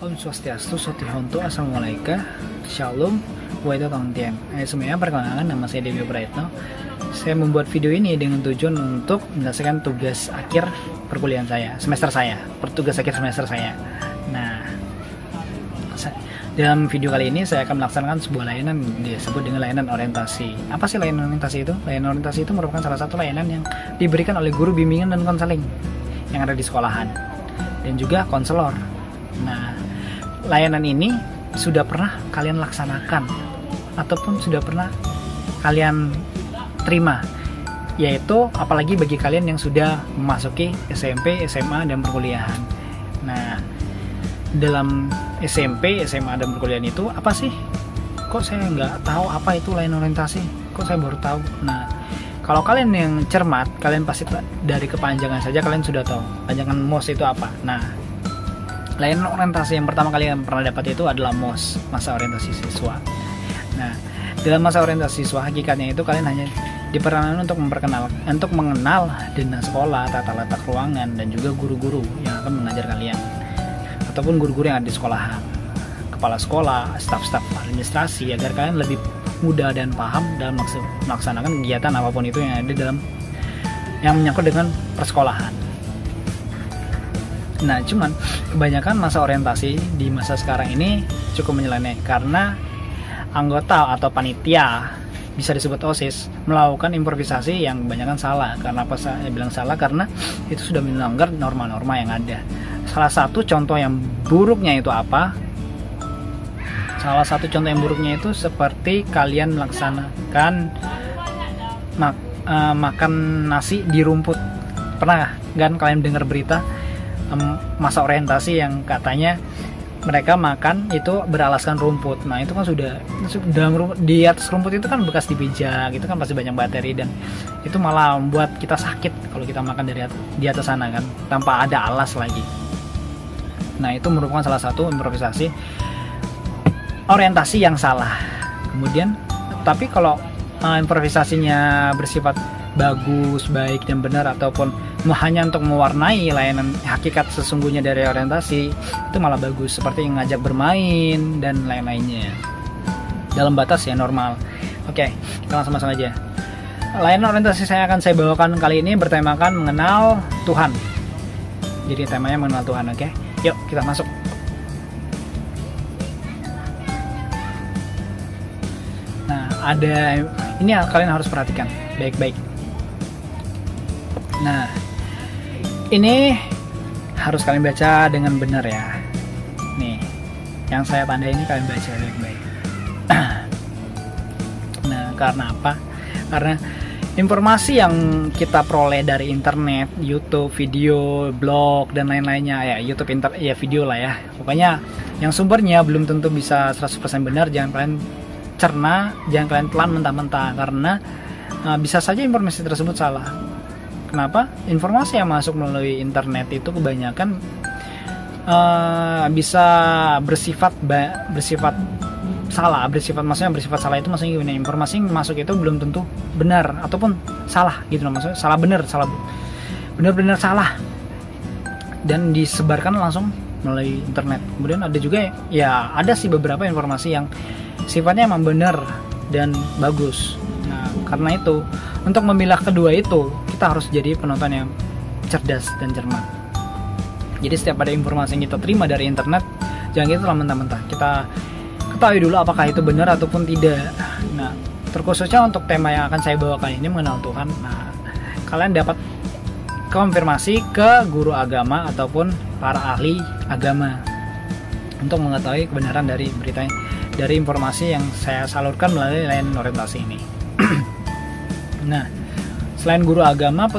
Om Swastiastu, Sotihonto, Assalamualaikum, Shalom, Waito Tongtian. Semuanya perkenalkan, nama saya Dewi Praetno. Saya membuat video ini dengan tujuan untuk menyelesaikan tugas akhir perkuliahan saya, tugas akhir semester saya. Nah, dalam video kali ini saya akan melaksanakan sebuah layanan disebut dengan layanan orientasi. Apa sih layanan orientasi itu? Layanan orientasi itu merupakan salah satu layanan yang diberikan oleh guru bimbingan dan konseling yang ada di sekolahan dan juga konselor. Nah, layanan ini sudah pernah kalian laksanakan ataupun sudah pernah kalian terima, yaitu apalagi bagi kalian yang sudah memasuki SMP, SMA, dan perkuliahan. Nah, dalam SMP, SMA, dan perkuliahan itu apa sih? Kok saya nggak tahu apa itu layanan orientasi? Kok saya baru tahu? Nah, kalau kalian yang cermat, kalian pasti dari kepanjangan saja kalian sudah tahu panjangan MOS itu apa. Nah, layanan orientasi yang pertama kali yang pernah dapat itu adalah MOS, masa orientasi siswa. Nah, dalam masa orientasi siswa hakikatnya itu kalian hanya diperkenalkan untuk mengenal dinas sekolah, tata letak ruangan, dan juga guru-guru yang akan mengajar kalian ataupun guru-guru yang ada di sekolahan, kepala sekolah, staf-staf administrasi, agar kalian lebih mudah dan paham dalam melaksanakan kegiatan apapun itu yang ada dalam yang menyangkut dengan persekolahan. Nah, cuman kebanyakan masa orientasi di masa sekarang ini cukup menyeleneh karena anggota atau panitia, bisa disebut OSIS, melakukan improvisasi yang kebanyakan salah. Karena apa saya bilang salah? Karena itu sudah melanggar norma-norma yang ada. Salah satu contoh yang buruknya itu apa? Salah satu contoh yang buruknya itu seperti kalian melaksanakan makan nasi di rumput. Pernah kan kalian dengar berita masa orientasi yang katanya mereka makan itu beralaskan rumput. Nah, itu kan sudah di atas rumput itu kan bekas dipijak, itu kan pasti banyak bakteri dan itu malah membuat kita sakit kalau kita makan di atas sana kan tanpa ada alas lagi. Nah, itu merupakan salah satu improvisasi orientasi yang salah. Kemudian, tapi kalau improvisasinya bersifat bagus, baik, dan benar, ataupun hanya untuk mewarnai layanan hakikat sesungguhnya dari orientasi, itu malah bagus, seperti ngajak bermain dan lain-lainnya dalam batas yang normal. Oke, kita langsung masuk aja. Layanan orientasi saya bawakan kali ini bertemakan mengenal Tuhan. Jadi temanya mengenal Tuhan, oke? Yuk kita masuk. Nah, ini kalian harus perhatikan baik-baik. Nah, ini harus kalian baca dengan benar ya. Nih, yang saya tanda ini kalian baca baik-baik. Nah, karena apa? Karena informasi yang kita peroleh dari internet, YouTube, video, blog, dan lain-lainnya, ya YouTube, video lah ya. Pokoknya yang sumbernya belum tentu bisa 100% benar. Jangan kalian cerna, jangan kalian telan mentah-mentah, karena bisa saja informasi tersebut salah. Kenapa? Informasi yang masuk melalui internet itu kebanyakan bisa bersifat salah. Maksudnya bersifat salah itu maksudnya gimana? Informasi yang masuk itu belum tentu benar ataupun salah gitu loh. Maksudnya salah benar salah, dan disebarkan langsung melalui internet. Kemudian ada juga ya ada sih beberapa informasi yang sifatnya emang benar dan bagus. Nah, karena itu untuk memilah kedua itu kita harus jadi penonton yang cerdas dan cermat. Jadi setiap ada informasi yang kita terima dari internet, jangan kita telah mentah-mentah. Kita ketahui dulu apakah itu benar ataupun tidak. Nah, terkhususnya untuk tema yang akan saya bawa kali ini mengenal Tuhan. Nah, kalian dapat konfirmasi ke guru agama ataupun para ahli agama untuk mengetahui kebenaran dari dari informasi yang saya salurkan melalui layanan orientasi ini. Nah, selain guru agama,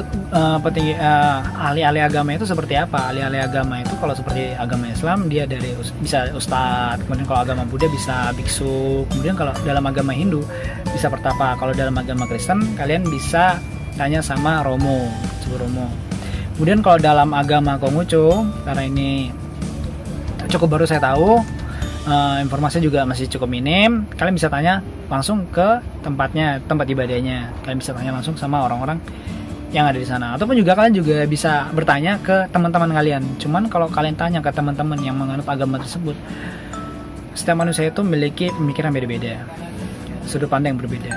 ahli-ahli agama itu seperti apa? Ahli-ahli agama itu kalau seperti agama Islam dia bisa ustadz, kemudian kalau agama Buddha bisa biksu, kemudian kalau dalam agama Hindu bisa pertapa, kalau dalam agama Kristen kalian bisa tanya sama Romo, Kemudian kalau dalam agama Konghucu, karena ini cukup baru saya tahu, informasi juga masih cukup minim, kalian bisa tanya langsung ke tempat ibadahnya. Kalian bisa tanya langsung sama orang-orang yang ada di sana. Ataupun juga kalian juga bisa bertanya ke teman-teman kalian. Cuman kalau kalian tanya ke teman-teman yang menganut agama tersebut, setiap manusia itu memiliki pemikiran beda-beda, sudut pandang yang berbeda.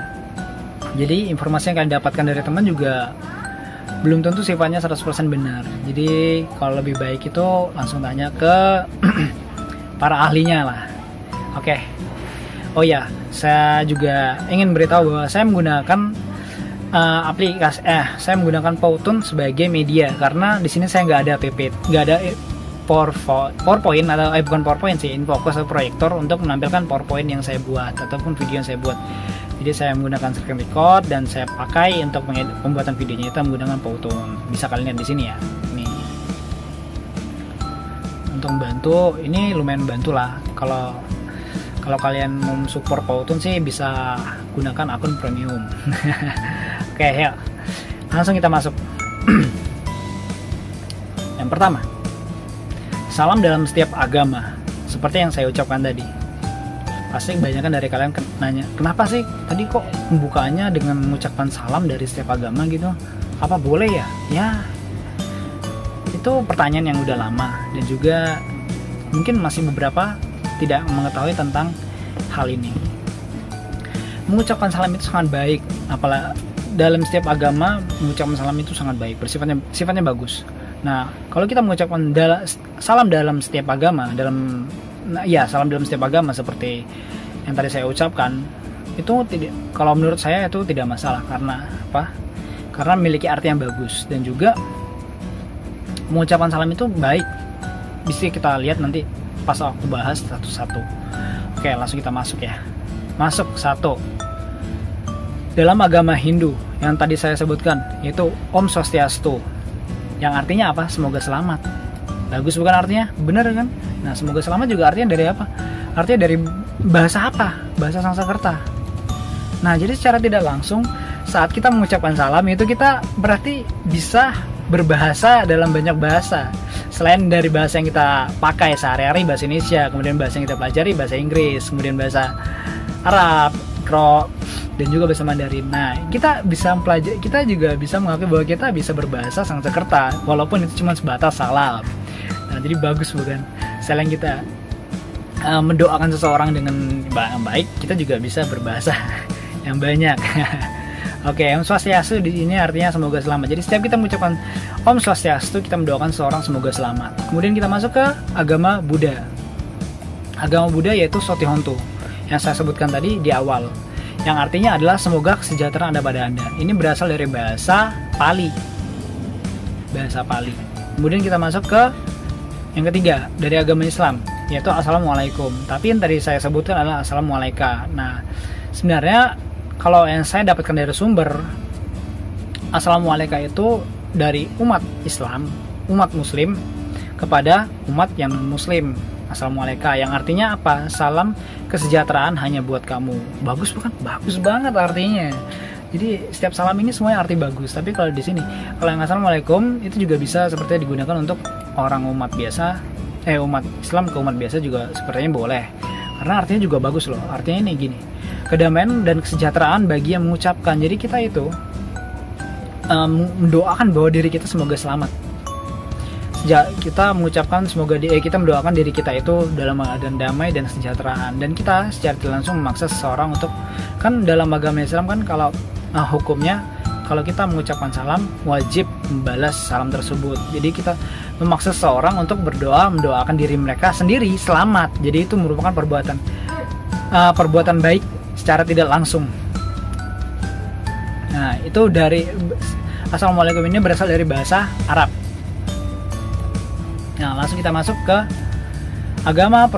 Jadi informasi yang kalian dapatkan dari teman juga belum tentu sifatnya 100% benar. Jadi kalau lebih baik itu langsung tanya ke para ahlinya lah. Oke. Oh ya, saya juga ingin beritahu bahwa saya menggunakan saya menggunakan Powtoon sebagai media karena di sini saya nggak ada PPT, nggak ada PowerPoint atau bukan PowerPoint sih, infocus atau proyektor untuk menampilkan PowerPoint yang saya buat ataupun video yang saya buat. Jadi saya menggunakan screen record dan saya pakai untuk pembuatan videonya itu menggunakan Powtoon. Bisa kalian lihat di sini ya. Ini untuk membantu, ini lumayan bantu lah. Kalau kalian mau support Powtoon sih bisa gunakan akun premium. Oke, ya. Langsung kita masuk. Yang pertama, salam dalam setiap agama. Seperti yang saya ucapkan tadi. Pasti kebanyakan dari kalian nanya, kenapa sih tadi kok pembukaannya dengan mengucapkan salam dari setiap agama gitu? Apa boleh ya? Ya, itu pertanyaan yang udah lama dan juga mungkin masih beberapa tidak mengetahui tentang hal ini. Mengucapkan salam itu sangat baik, apalagi dalam setiap agama mengucapkan salam itu sangat baik, sifatnya bagus. Nah, kalau kita mengucapkan salam dalam setiap agama, salam dalam setiap agama seperti yang tadi saya ucapkan, itu tidak, kalau menurut saya itu tidak masalah. Karena apa? Karena memiliki arti yang bagus dan juga mengucapkan salam itu baik. Bisa kita lihat nanti pas aku bahas satu-satu. Oke, langsung kita masuk ya. Masuk satu. Dalam agama Hindu yang tadi saya sebutkan, yaitu Om Swastiastu, yang artinya apa? Semoga selamat. Bagus bukan artinya? Benar kan? Nah, semoga selamat juga artinya dari apa? Artinya dari bahasa apa? Bahasa Sanskerta. Nah, jadi secara tidak langsung saat kita mengucapkan salam itu kita berarti bisa berbahasa dalam banyak bahasa. Selain dari bahasa yang kita pakai sehari-hari, bahasa Indonesia, kemudian bahasa yang kita pelajari, bahasa Inggris, kemudian bahasa Arab, dan juga bahasa Mandarin. Nah, kita juga bisa mengakui bahwa kita bisa berbahasa Sanskerta walaupun itu cuma sebatas salam. Nah, jadi bagus bukan? Selain kita mendoakan seseorang dengan baik, kita juga bisa berbahasa yang banyak. Oke, Om Swastiastu di sini artinya semoga selamat. Jadi setiap kita mengucapkan Om Swastiastu, kita mendoakan seseorang semoga selamat. Kemudian kita masuk ke agama Buddha. Agama Buddha yaitu Sotihontoo yang saya sebutkan tadi di awal, yang artinya adalah semoga kesejahteraan ada pada Anda. Ini berasal dari bahasa Pali. Kemudian kita masuk ke yang ketiga dari agama Islam, yaitu Assalamualaikum. Tapi yang tadi saya sebutkan adalah Assalamualaikum. Nah, sebenarnya kalau yang saya dapatkan dari sumber, Assalamualaikum itu dari umat Islam, umat Muslim kepada umat yang non-Muslim. Assalamualaikum yang artinya apa? Salam kesejahteraan hanya buat kamu. Bagus bukan? Bagus banget artinya. Jadi setiap salam ini semuanya arti bagus. Tapi kalau di sini, kalau yang Assalamualaikum itu juga bisa sepertinya digunakan untuk orang umat biasa, umat Islam ke umat biasa juga sepertinya boleh. Karena artinya juga bagus loh. Artinya ini gini, kedamaian dan kesejahteraan bagi yang mengucapkan. Jadi kita itu mendoakan bahwa diri kita semoga selamat. Kita mengucapkan kita mendoakan diri kita itu dalam keadaan damai dan kesejahteraan, dan kita secara tidak langsung memaksa seseorang untuk, kan dalam agama Islam kan kalau hukumnya kalau kita mengucapkan salam wajib membalas salam tersebut. Jadi kita memaksa seseorang untuk mendoakan diri mereka sendiri selamat. Jadi itu merupakan perbuatan baik secara tidak langsung. Nah, itu dari Assalamualaikum ini berasal dari bahasa Arab. Nah, langsung kita masuk ke agama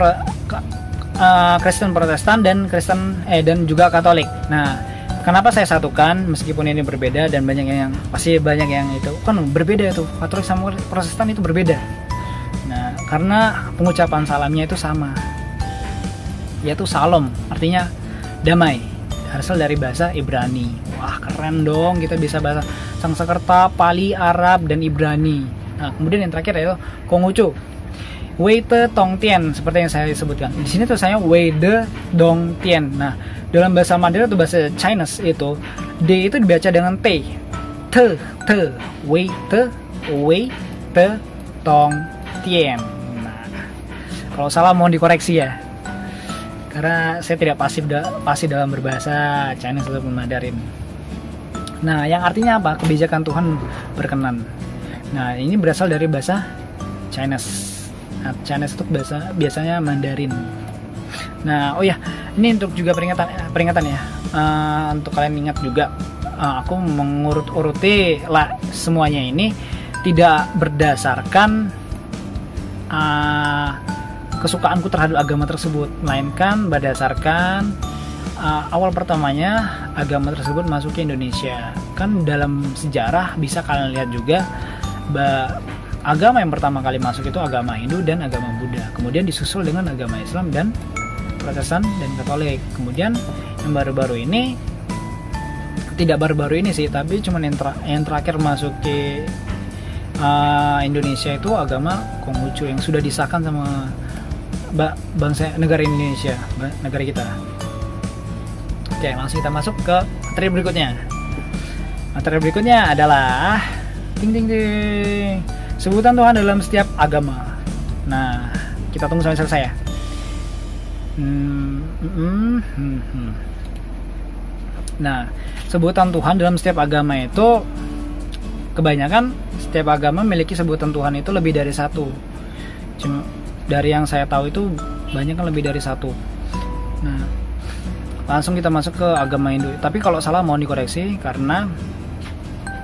Kristen Protestan dan dan juga Katolik. Nah, kenapa saya satukan meskipun ini berbeda dan banyak yang itu kan berbeda itu. Katolik sama Protestan itu berbeda. Nah, karena pengucapan salamnya itu sama, yaitu Shalom, artinya damai, berasal dari bahasa Ibrani. Wah, keren dong, kita bisa bahasa Sanskerta, Pali, Arab, dan Ibrani. Nah, kemudian yang terakhir yaitu Konghucu, Weite Tong Tien, seperti yang saya sebutkan. Di sini tulisannya Weide Dong Tien. Nah, dalam bahasa Mandarin atau bahasa Chinese itu D itu dibaca dengan T. wei te tong tien. Nah, kalau salah mohon dikoreksi ya, karena saya tidak pasti dalam berbahasa Chinese ataupun Mandarin. Nah, yang artinya apa? Kebijakan Tuhan berkenan. Nah, ini berasal dari bahasa Chinese. Nah, Chinese itu biasanya Mandarin. Nah, oh ya, ini untuk juga peringatan ya. Untuk kalian ingat juga, aku mengurut-uruti lah semuanya ini tidak berdasarkan kesukaanku terhadap agama tersebut, melainkan berdasarkan awal pertamanya agama tersebut masuk ke Indonesia. Kan dalam sejarah bisa kalian lihat juga agama yang pertama kali masuk itu agama Hindu dan agama Buddha, kemudian disusul dengan agama Islam dan Protestan dan Katolik. Kemudian yang baru-baru ini, tidak baru-baru ini sih, tapi cuman yang terakhir masuk ke Indonesia itu agama Konghucu yang sudah disahkan sama bangsa negara Indonesia, negara kita. Oke, langsung kita masuk ke materi berikutnya. Materi berikutnya adalah sebutan Tuhan dalam setiap agama. Nah, kita tunggu sampai selesai ya. Nah, sebutan Tuhan dalam setiap agama itu kebanyakan setiap agama memiliki sebutan Tuhan itu lebih dari satu. Cuma dari yang saya tahu itu banyak kan lebih dari satu. Nah, langsung kita masuk ke agama Hindu. Tapi kalau salah mohon dikoreksi, karena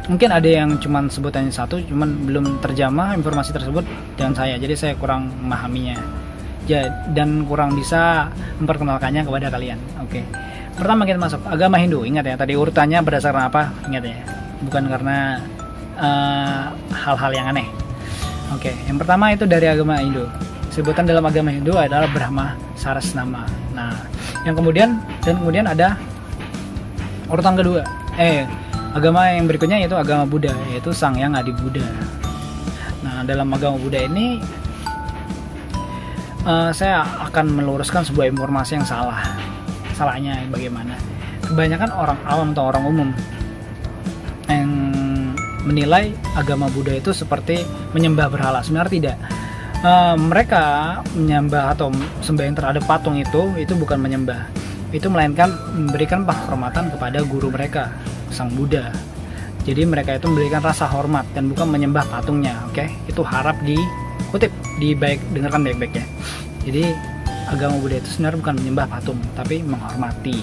mungkin ada yang cuman sebutannya satu, cuman belum terjamah informasi tersebut dengan saya, jadi saya kurang memahaminya dan kurang bisa memperkenalkannya kepada kalian. Oke. Pertama kita masuk agama Hindu. Ingat ya, tadi urutannya berdasarkan apa? Ingat ya, bukan karena hal-hal yang aneh. Oke, yang pertama itu dari agama Hindu. Sebutan dalam agama Hindu adalah Brahma Sarasnama. Nah, yang kemudian ada urutan kedua. Agama yang berikutnya yaitu agama Buddha, yaitu Sang Yang Adi Buddha. Nah, dalam agama Buddha ini saya akan meluruskan sebuah informasi yang salah. Salahnya bagaimana? Kebanyakan orang awam atau orang umum yang menilai agama Buddha itu seperti menyembah berhala. Sebenarnya tidak. Mereka menyembah atau sembahyang terhadap patung itu bukan menyembah. Itu melainkan memberikan penghormatan kepada guru mereka, Sang Buddha. Jadi mereka itu memberikan rasa hormat dan bukan menyembah patungnya. Oke, itu harap dikutip, dengarkan baik-baik ya. Jadi agama Buddha itu sebenarnya bukan menyembah patung, tapi menghormati.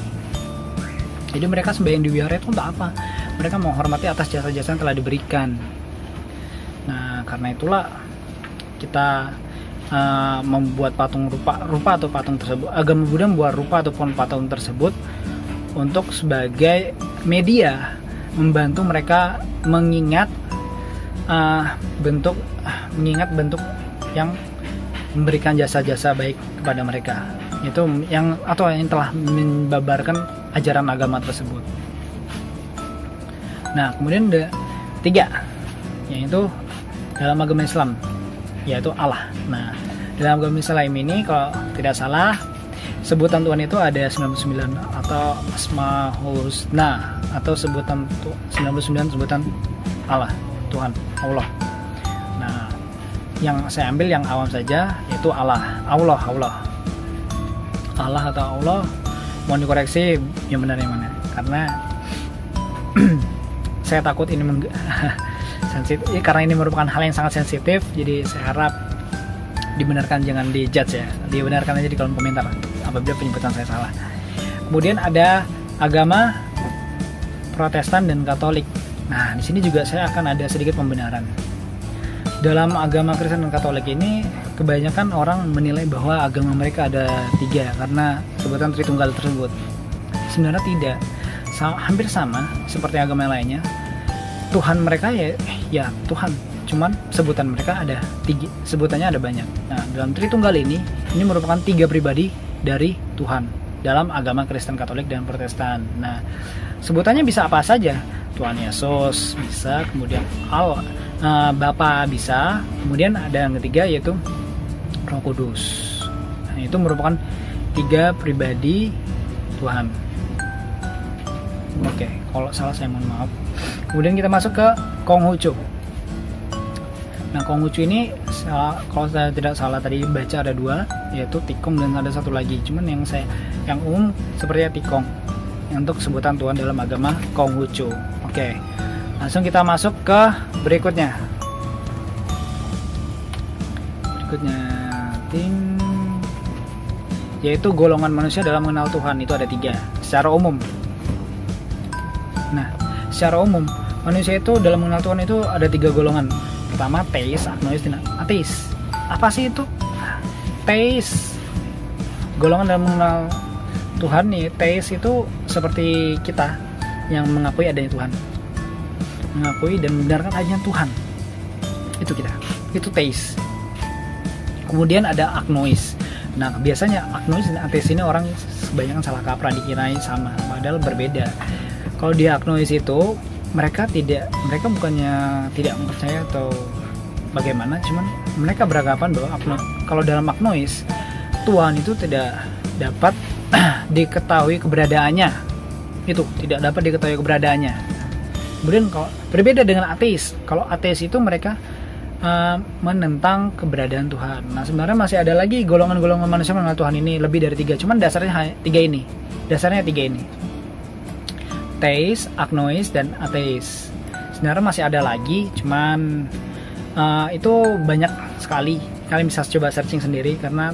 Jadi mereka sembahyang di wihara itu untuk apa? Mereka menghormati atas jasa-jasa yang telah diberikan. Nah, karena itulah kita membuat patung rupa atau patung tersebut. Agama Buddha membuat rupa ataupun patung tersebut untuk sebagai media membantu mereka mengingat bentuk yang memberikan jasa-jasa baik kepada mereka. Itu yang telah membabarkan ajaran agama tersebut. Nah, kemudian ada 3, yaitu dalam agama Islam, yaitu Allah. Nah, dalam agama Islam ini kalau tidak salah sebutan Tuhan itu ada 99 atau Asmaul Husna, atau 99 sebutan Allah, Tuhan, Allah. Nah, yang saya ambil yang awam saja, yaitu Allah atau Allah. Mohon dikoreksi yang benar yang mana, karena saya takut ini sensitif, karena ini merupakan hal yang sangat sensitif. Jadi saya harap dibenarkan, jangan dijudge ya, dibenarkan aja di kolom komentar apabila penyebutan saya salah. Kemudian ada agama Protestan dan Katolik. Nah, di sini juga saya akan ada sedikit pembenaran. Dalam agama Kristen dan Katolik ini kebanyakan orang menilai bahwa agama mereka ada 3 karena sebutan Tritunggal tersebut. Sebenarnya tidak, hampir sama seperti agama lainnya. Tuhan mereka ya Tuhan, cuman sebutan mereka ada 3, sebutannya ada banyak. Nah, dalam Tritunggal ini merupakan 3 pribadi dari Tuhan dalam agama Kristen, Katolik, dan Protestan. Nah, sebutannya bisa apa saja. Tuhan Yesus bisa, kemudian Bapa bisa, kemudian ada yang ketiga yaitu Roh Kudus. Nah, itu merupakan 3 pribadi Tuhan. Oke, kalau salah saya mohon maaf. Kemudian kita masuk ke Konghucu. Nah, Konghucu ini kalau saya tidak salah tadi baca ada 2, yaitu Tikong dan ada satu lagi. Cuman yang umum sepertinya Tikong, yang untuk sebutan Tuhan dalam agama Konghucu. Oke, langsung kita masuk ke berikutnya. Yaitu golongan manusia dalam mengenal Tuhan. Itu ada 3 secara umum. Nah, secara umum manusia itu dalam mengenal Tuhan itu ada 3 golongan. Pertama, teis, agnois, dan ateis. Apa sih itu? Teis, golongan dalam mengenal Tuhan nih. Teis itu seperti kita yang mengakui adanya Tuhan, mengakui dan membenarkan adanya Tuhan. Itu kita, itu teis. Kemudian ada agnois. Nah, biasanya agnois dan ateis ini orang kebanyakan salah kaprah, dikirain sama, padahal berbeda. Kalau di agnois itu mereka bukannya tidak percaya atau bagaimana, cuman mereka beranggapan bahwa kalau dalam agnois Tuhan itu tidak dapat diketahui keberadaannya. Itu tidak dapat diketahui keberadaannya. Kemudian kalau berbeda dengan ateis, kalau ateis itu mereka menentang keberadaan Tuhan. Nah, sebenarnya masih ada lagi golongan-golongan manusia mengenal Tuhan ini lebih dari 3, cuman dasarnya 3 ini. Teis, agnois, dan ateis. Sebenarnya masih ada lagi, cuman itu banyak sekali. Kalian bisa coba searching sendiri karena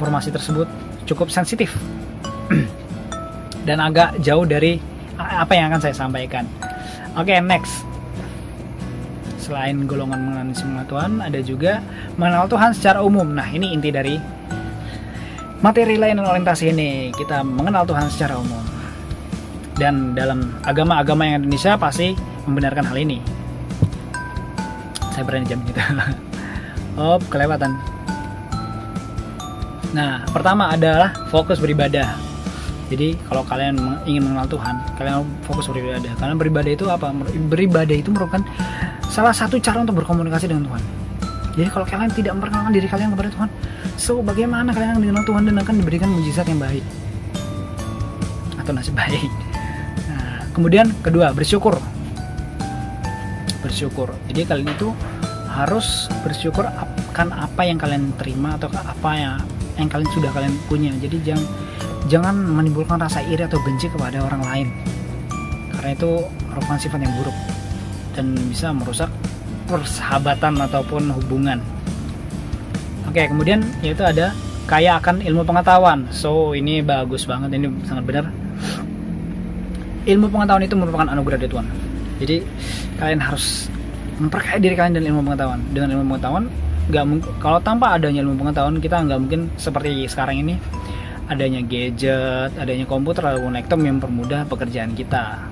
informasi tersebut cukup sensitif dan agak jauh dari apa yang akan saya sampaikan. Oke, next. Selain golongan mengenal Tuhan, ada juga mengenal Tuhan secara umum. Nah, ini inti dari materi layanan orientasi ini. Kita mengenal Tuhan secara umum. Dan dalam agama-agama yang Indonesia pasti membenarkan hal ini. Saya berani jam gitu. Oh, kelewatan. Nah, pertama adalah fokus beribadah. Jadi kalau kalian ingin mengenal Tuhan, kalian fokus beribadah. Karena beribadah itu apa? Beribadah itu merupakan salah satu cara untuk berkomunikasi dengan Tuhan. Jadi kalau kalian tidak memperkenalkan diri kalian kepada Tuhan, bagaimana kalian akan mengenal Tuhan dan akan diberikan mujizat yang baik atau nasib baik. Nah, kemudian kedua, bersyukur. Jadi kalian itu harus bersyukur akan apa yang kalian terima atau apa yang kalian punya. Jadi jangan menimbulkan rasa iri atau benci kepada orang lain, karena itu merupakan sifat yang buruk dan bisa merusak persahabatan ataupun hubungan. Oke, kemudian yaitu ada kaya akan ilmu pengetahuan. So, ini bagus banget, ini sangat benar. Ilmu pengetahuan itu merupakan anugerah dari Tuhan. Jadi kalian harus memperkaya diri kalian dengan ilmu pengetahuan. Dengan ilmu pengetahuan, kalau tanpa adanya ilmu pengetahuan, kita nggak mungkin seperti sekarang ini, adanya gadget, adanya komputer ataupun laptop yang mempermudah pekerjaan kita.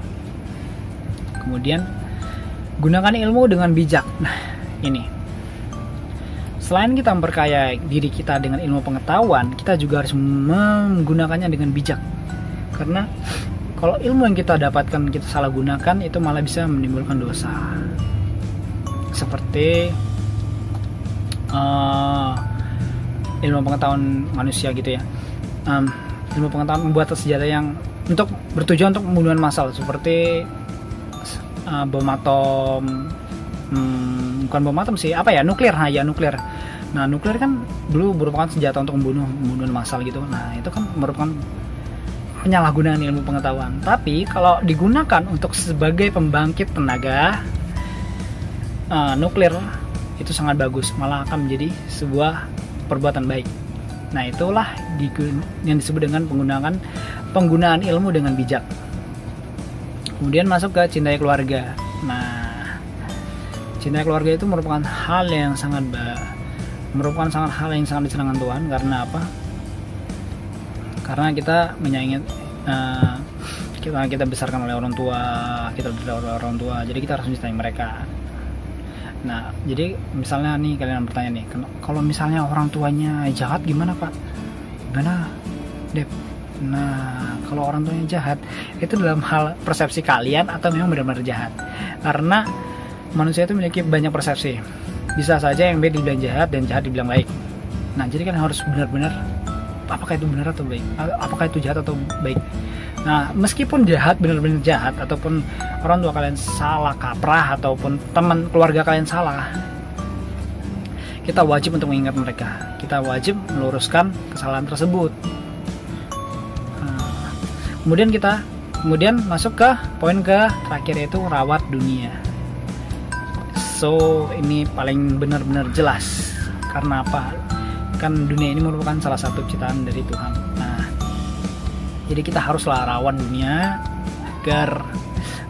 Kemudian gunakan ilmu dengan bijak. Nah, ini. Selain kita memperkaya diri kita dengan ilmu pengetahuan, kita juga harus menggunakannya dengan bijak. Karena kalau ilmu yang kita dapatkan kita salah gunakan, itu malah bisa menimbulkan dosa. Seperti ilmu pengetahuan manusia gitu ya. Ilmu pengetahuan membuat senjata yang bertujuan untuk pembunuhan massal, seperti bom atom, bukan bom atom sih, nuklir. Nuklir. Nah, nuklir kan dulu merupakan senjata untuk pembunuhan massal gitu. Nah, itu kan merupakan penyalahgunaan ilmu pengetahuan. Tapi kalau digunakan untuk sebagai pembangkit tenaga nuklir, itu sangat bagus, malah akan menjadi sebuah perbuatan baik. Nah, itulah yang disebut dengan penggunaan ilmu dengan bijak. Kemudian masuk ke cintai keluarga. Nah, cintai keluarga itu merupakan hal yang sangat disenangkan Tuhan. Karena apa? Karena kita menyayangi, kita besarkan oleh orang tua, jadi kita harus mencintai mereka. Nah, jadi misalnya nih kalian bertanya nih, kalau misalnya orang tuanya jahat gimana Pak? Gimana Dep? Nah, kalau orang tuanya jahat, itu dalam hal persepsi kalian atau memang benar-benar jahat? Karena manusia itu memiliki banyak persepsi. Bisa saja yang baik dibilang jahat dan jahat dibilang baik. Nah, jadi kan harus benar-benar apakah itu benar atau baik, apakah itu jahat atau baik. Nah, meskipun jahat, benar-benar jahat, ataupun orang tua kalian salah kaprah, ataupun teman keluarga kalian salah, kita wajib untuk mengingat mereka. Kita wajib meluruskan kesalahan tersebut. Nah, kemudian masuk ke poin terakhir, yaitu rawat dunia. So, ini paling benar-benar jelas. Karena apa? Kan dunia ini merupakan salah satu ciptaan dari Tuhan. Nah, jadi kita haruslah rawat dunia,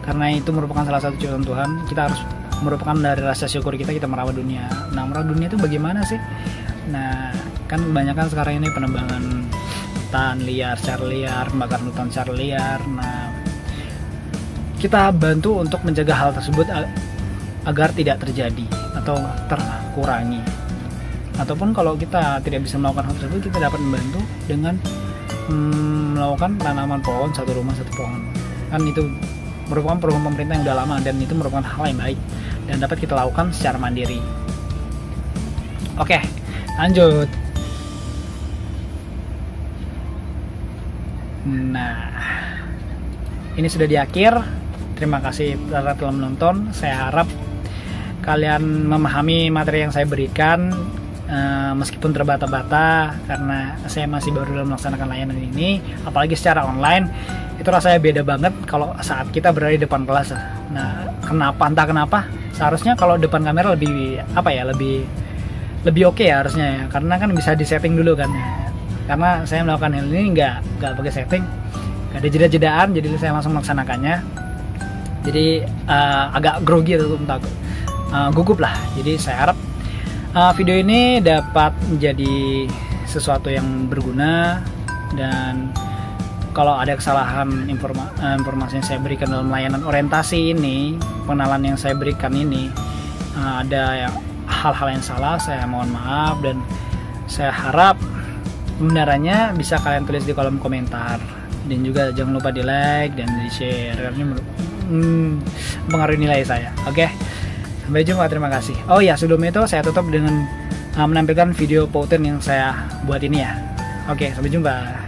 karena itu merupakan salah satu ciptaan Tuhan. Kita harus merupakan dari rasa syukur kita merawat dunia. Nah, merawat dunia itu bagaimana sih? Nah, kan kebanyakan sekarang ini penebangan hutan liar secara liar, pembakaran hutan secara liar. Nah, kita bantu untuk mencegah hal tersebut agar tidak terjadi atau terkurangi. Ataupun kalau kita tidak bisa melakukan hal tersebut, kita dapat membantu dengan melakukan penanaman pohon, satu rumah satu pohon. Kan itu merupakan program pemerintah yang udah lama, dan itu merupakan hal yang baik dan dapat kita lakukan secara mandiri. Oke, lanjut. Nah, ini sudah di akhir. Terima kasih telah menonton. Saya harap kalian memahami materi yang saya berikan, meskipun terbata-bata karena saya masih baru dalam melaksanakan layanan ini, apalagi secara online. Itu rasanya beda banget kalau saat kita berada di depan kelas. Nah, entah kenapa seharusnya kalau depan kamera lebih lebih oke ya harusnya ya, karena kan bisa disetting dulu kan ya. Karena saya melakukan hal ini nggak pakai setting, nggak ada jeda-jedaan, jadi saya langsung melaksanakannya. Jadi agak grogi atau gugup lah. Jadi saya harap video ini dapat menjadi sesuatu yang berguna, dan kalau ada kesalahan informasi yang saya berikan dalam layanan orientasi ini, pengenalan yang saya berikan ini, ada hal-hal yang salah, saya mohon maaf, dan saya harap kebenarannya bisa kalian tulis di kolom komentar, dan juga jangan lupa di like dan di share karena mempengaruhi nilai saya. Oke, sampai jumpa, terima kasih. Oh ya, sebelum itu saya tutup dengan menampilkan video Poutin yang saya buat ini ya. Oke, sampai jumpa.